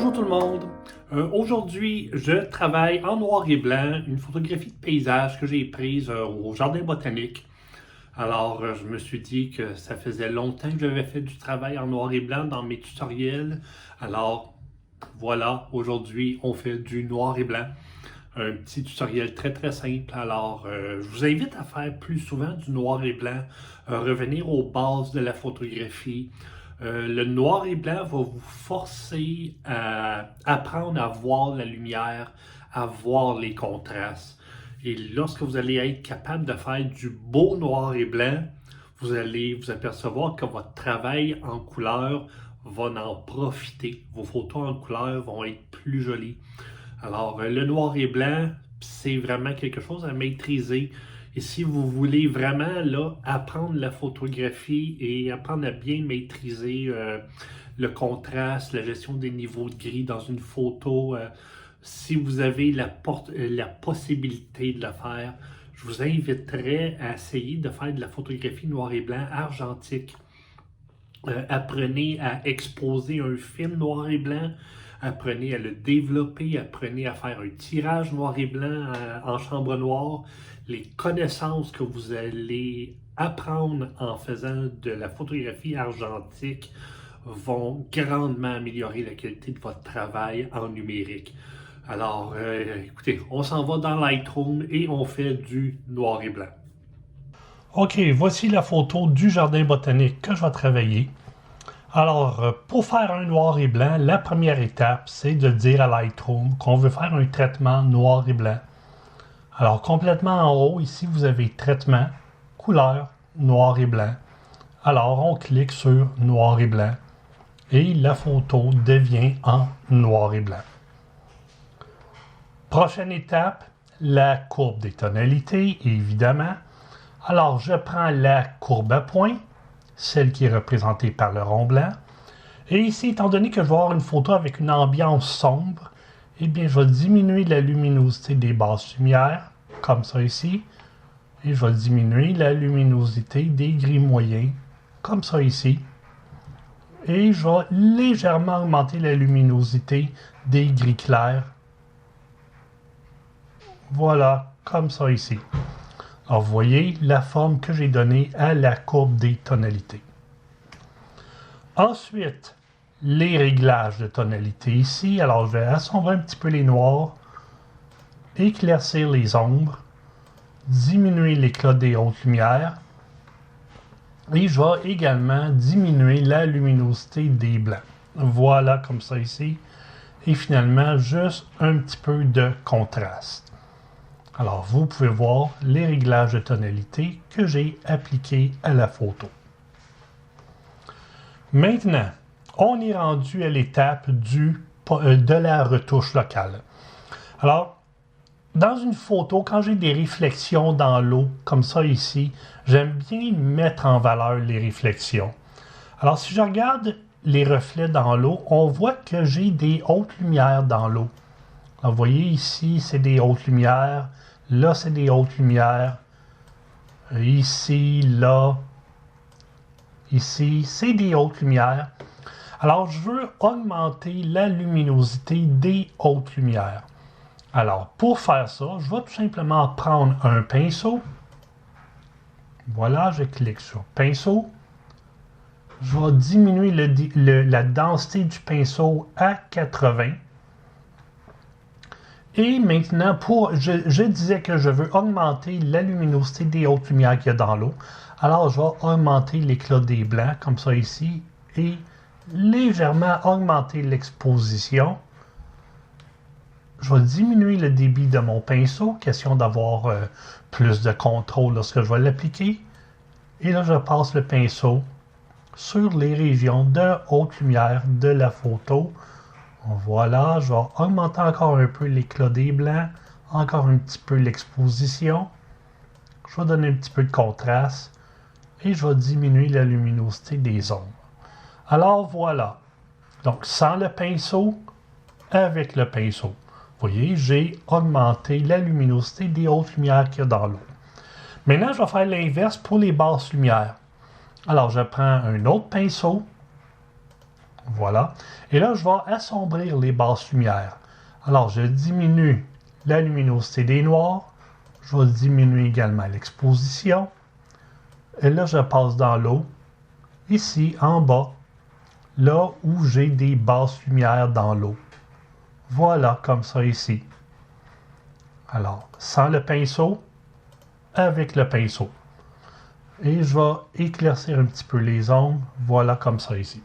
Bonjour tout le monde. Aujourd'hui, je travaille en noir et blanc, une photographie de paysage que j'ai prise au Jardin botanique. Alors, je me suis dit que ça faisait longtemps que j'avais fait du travail en noir et blanc dans mes tutoriels. Alors, voilà, aujourd'hui, on fait du noir et blanc. Un petit tutoriel très simple. Alors, je vous invite à faire plus souvent du noir et blanc, revenir aux bases de la photographie. Le noir et blanc va vous forcer à apprendre à voir la lumière, à voir les contrastes. Et lorsque vous allez être capable de faire du beau noir et blanc, vous allez vous apercevoir que votre travail en couleur va en profiter. Vos photos en couleur vont être plus jolies. Alors, le noir et blanc, c'est vraiment quelque chose à maîtriser. Et si vous voulez vraiment là, apprendre la photographie et apprendre à bien maîtriser le contraste, la gestion des niveaux de gris dans une photo, si vous avez la possibilité de le faire, je vous inviterais à essayer de faire de la photographie noir et blanc argentique. Apprenez à exposer un film noir et blanc, apprenez à le développer, apprenez à faire un tirage noir et blanc en chambre noire. Les connaissances que vous allez apprendre en faisant de la photographie argentique vont grandement améliorer la qualité de votre travail en numérique. Alors, écoutez, on s'en va dans Lightroom et on fait du noir et blanc. OK, voici la photo du jardin botanique que je vais travailler. Alors, pour faire un noir et blanc, la première étape, c'est de dire à Lightroom qu'on veut faire un traitement noir et blanc. Alors, complètement en haut, ici, vous avez traitement, couleur, noir et blanc. Alors, on clique sur noir et blanc et la photo devient en noir et blanc. Prochaine étape, la courbe des tonalités, évidemment. Alors, je prends la courbe à points, celle qui est représentée par le rond blanc. Et ici, étant donné que je vais avoir une photo avec une ambiance sombre, eh bien, je vais diminuer la luminosité des basses lumières, comme ça ici. Et je vais diminuer la luminosité des gris moyens, comme ça ici. Et je vais légèrement augmenter la luminosité des gris clairs. Voilà, comme ça ici. Alors, vous voyez la forme que j'ai donnée à la courbe des tonalités. Ensuite, les réglages de tonalité ici. Alors, je vais assombrer un petit peu les noirs, éclaircir les ombres, diminuer l'éclat des hautes lumières. Et je vais également diminuer la luminosité des blancs. Voilà, comme ça ici. Et finalement, juste un petit peu de contraste. Alors, vous pouvez voir les réglages de tonalité que j'ai appliqués à la photo. Maintenant, on est rendu à l'étape de la retouche locale. Alors, dans une photo, quand j'ai des réflexions dans l'eau, comme ça ici, j'aime bien mettre en valeur les réflexions. Alors, si je regarde les reflets dans l'eau, on voit que j'ai des hautes lumières dans l'eau. Vous voyez ici, c'est des hautes lumières. Là, c'est des hautes lumières. Ici, là. Ici, c'est des hautes lumières. Alors, je veux augmenter la luminosité des hautes lumières. Alors, pour faire ça, je vais tout simplement prendre un pinceau. Voilà, je clique sur pinceau. Je vais diminuer la densité du pinceau à 80. Et maintenant, je disais que je veux augmenter la luminosité des hautes lumières qu'il y a dans l'eau. Alors, je vais augmenter l'éclat des blancs, comme ça ici, et légèrement augmenter l'exposition. Je vais diminuer le débit de mon pinceau, question d'avoir plus de contrôle lorsque je vais l'appliquer. Et là, je passe le pinceau sur les régions de haute lumière de la photo. Voilà, je vais augmenter encore un peu l'éclat des blancs, encore un petit peu l'exposition. Je vais donner un petit peu de contraste et je vais diminuer la luminosité des ombres. Alors voilà, donc sans le pinceau, avec le pinceau. Vous voyez, j'ai augmenté la luminosité des hautes lumières qu'il y a dans l'eau. Maintenant, je vais faire l'inverse pour les basses lumières. Alors, je prends un autre pinceau. Voilà. Et là, je vais assombrir les basses lumières. Alors, je diminue la luminosité des noirs. Je vais diminuer également l'exposition. Et là, je passe dans l'eau. Ici, en bas, là où j'ai des basses lumières dans l'eau. Voilà, comme ça ici. Alors, sans le pinceau, avec le pinceau. Et je vais éclaircir un petit peu les ombres. Voilà, comme ça ici.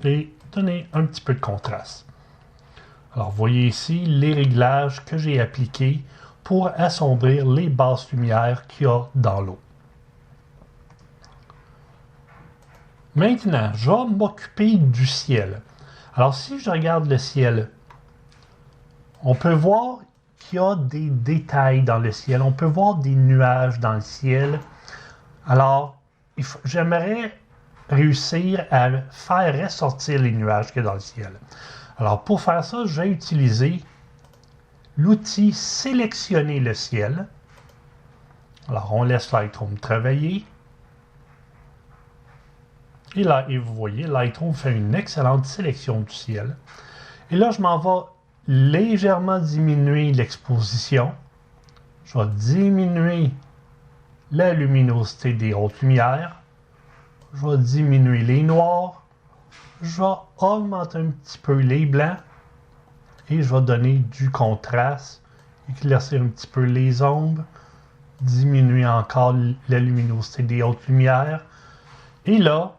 Et donner un petit peu de contraste. Alors, vous voyez ici les réglages que j'ai appliqués pour assombrir les basses lumières qu'il y a dans l'eau. Maintenant, je vais m'occuper du ciel. Alors, si je regarde le ciel, on peut voir qu'il y a des détails dans le ciel. On peut voir des nuages dans le ciel. Alors, j'aimerais réussir à faire ressortir les nuages qu'il y a dans le ciel. Alors, pour faire ça, je vais utiliser l'outil Sélectionner le ciel. Alors, on laisse Lightroom travailler. Et là, et vous voyez, Lightroom fait une excellente sélection du ciel. Et là, je m'en vais légèrement diminuer l'exposition. Je vais diminuer la luminosité des hautes lumières. Je vais diminuer les noirs. Je vais augmenter un petit peu les blancs. Et je vais donner du contraste. Éclaircir un petit peu les ombres. Diminuer encore la luminosité des hautes lumières. Et là,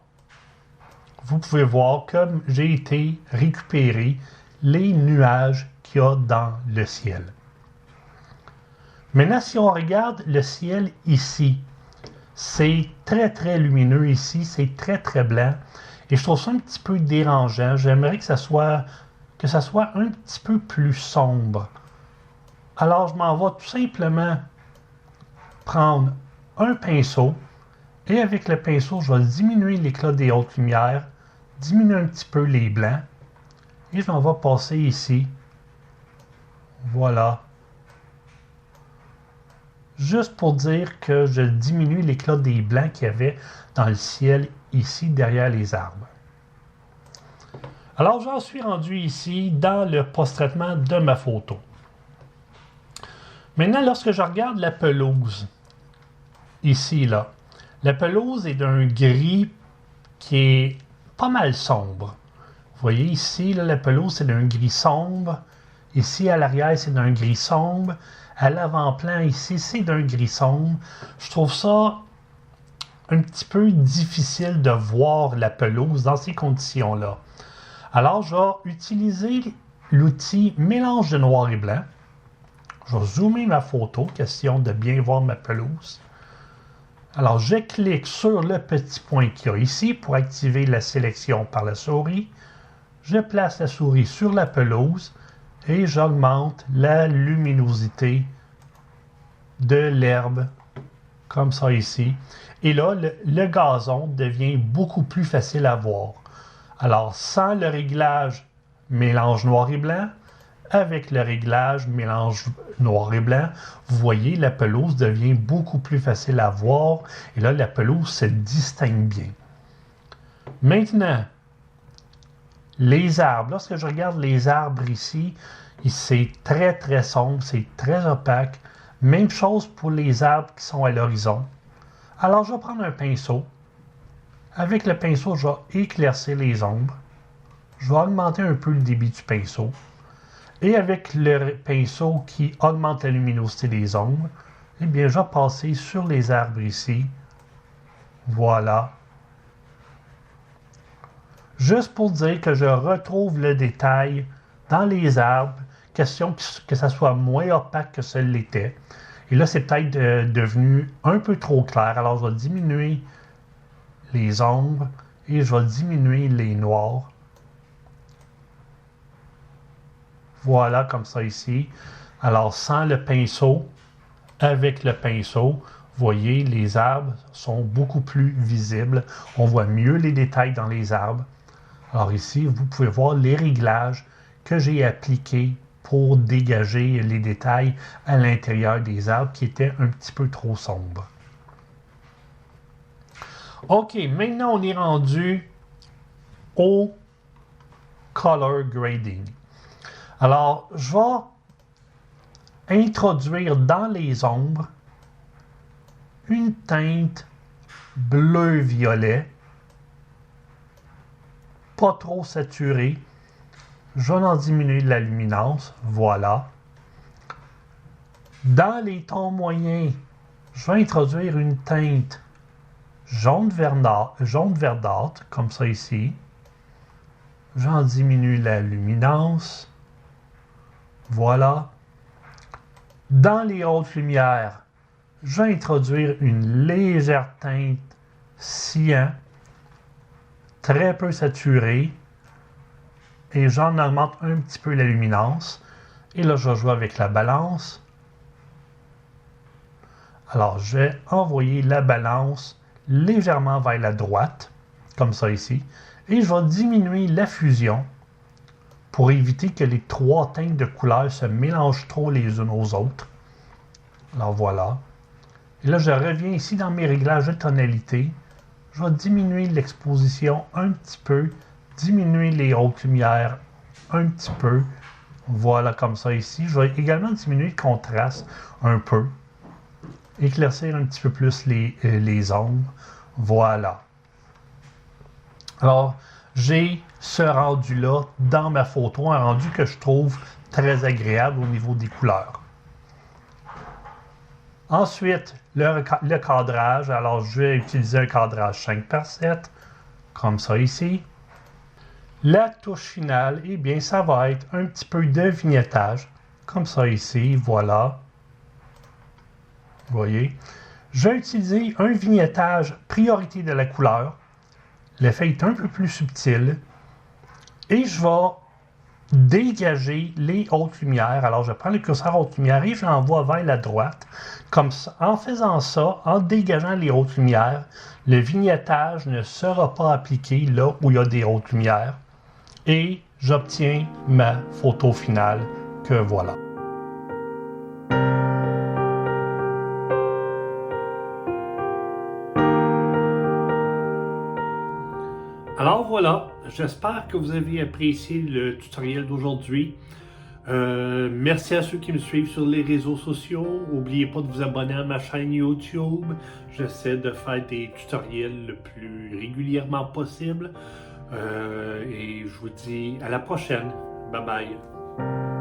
vous pouvez voir comme j'ai été récupérer les nuages qu'il y a dans le ciel. Maintenant, si on regarde le ciel ici, c'est très très lumineux ici, c'est très très blanc. Et je trouve ça un petit peu dérangeant. J'aimerais que ça soit un petit peu plus sombre. Alors, je m'en vais tout simplement prendre un pinceau. Et avec le pinceau, je vais diminuer l'éclat des hautes lumières, diminuer un petit peu les blancs. Et je m'en vais passer ici. Voilà. Juste pour dire que je diminue l'éclat des blancs qu'il y avait dans le ciel ici derrière les arbres. Alors, j'en suis rendu ici dans le post-traitement de ma photo. Maintenant, lorsque je regarde la pelouse, ici, là, la pelouse est d'un gris qui est pas mal sombre. Vous voyez ici, là, la pelouse, c'est d'un gris sombre. Ici, à l'arrière, c'est d'un gris sombre. À l'avant-plan, ici, c'est d'un gris sombre. Je trouve ça un petit peu difficile de voir la pelouse dans ces conditions-là. Alors, je vais utiliser l'outil mélange de noir et blanc. Je vais zoomer ma photo, question de bien voir ma pelouse. Alors, je clique sur le petit point qu'il y a ici pour activer la sélection par la souris. Je place la souris sur la pelouse et j'augmente la luminosité de l'herbe, comme ça ici. Et là, le gazon devient beaucoup plus facile à voir. Alors, sans le réglage mélange noir et blanc, avec le réglage mélange noir et blanc, vous voyez, la pelouse devient beaucoup plus facile à voir. Et là, la pelouse se distingue bien. Maintenant, les arbres. Lorsque je regarde les arbres ici, c'est très très sombre, c'est très opaque. Même chose pour les arbres qui sont à l'horizon. Alors, je vais prendre un pinceau. Avec le pinceau, je vais éclaircir les ombres. Je vais augmenter un peu le débit du pinceau. Et avec le pinceau qui augmente la luminosité des ombres, eh bien, je vais passer sur les arbres ici. Voilà. Juste pour dire que je retrouve le détail dans les arbres, question que ça soit moins opaque que ce l'était. Et là, c'est peut-être devenu un peu trop clair. Alors, je vais diminuer les ombres et je vais diminuer les noirs. Voilà, comme ça ici. Alors, sans le pinceau, avec le pinceau, vous voyez, les arbres sont beaucoup plus visibles. On voit mieux les détails dans les arbres. Alors ici, vous pouvez voir les réglages que j'ai appliqués pour dégager les détails à l'intérieur des arbres qui étaient un petit peu trop sombres. OK, maintenant on est rendu au Color Grading. Alors, je vais introduire dans les ombres une teinte bleu-violet, pas trop saturée. Je vais en diminuer la luminance, voilà. Dans les tons moyens, je vais introduire une teinte jaune verdâtre, comme ça ici. J'en diminue la luminance. Voilà. Dans les hautes lumières, je vais introduire une légère teinte cyan, très peu saturée. Et j'en augmente un petit peu la luminance. Et là, je vais jouer avec la balance. Alors, je vais envoyer la balance légèrement vers la droite, comme ça ici. Et je vais diminuer la fusion pour éviter que les trois teintes de couleurs se mélangent trop les unes aux autres. Alors voilà. Et là, je reviens ici dans mes réglages de tonalité. Je vais diminuer l'exposition un petit peu, diminuer les hautes lumières un petit peu. Voilà, comme ça ici. Je vais également diminuer le contraste un peu. Éclaircir un petit peu plus les ombres. Voilà. Alors, j'ai ce rendu-là dans ma photo, un rendu que je trouve très agréable au niveau des couleurs. Ensuite, le cadrage. Alors, je vais utiliser un cadrage 5x7, comme ça ici. La touche finale, eh bien, ça va être un petit peu de vignettage, comme ça ici, voilà. Vous voyez? Je vais utiliser un vignettage priorité de la couleur. L'effet est un peu plus subtil. Et je vais dégager les hautes lumières. Alors, je prends le curseur haute lumière et je l'envoie vers la droite. Comme ça, en faisant ça, en dégageant les hautes lumières, le vignettage ne sera pas appliqué là où il y a des hautes lumières. Et j'obtiens ma photo finale que voilà. Alors voilà, j'espère que vous avez apprécié le tutoriel d'aujourd'hui. Merci à ceux qui me suivent sur les réseaux sociaux. N'oubliez pas de vous abonner à ma chaîne YouTube. J'essaie de faire des tutoriels le plus régulièrement possible. Et je vous dis à la prochaine. Bye bye.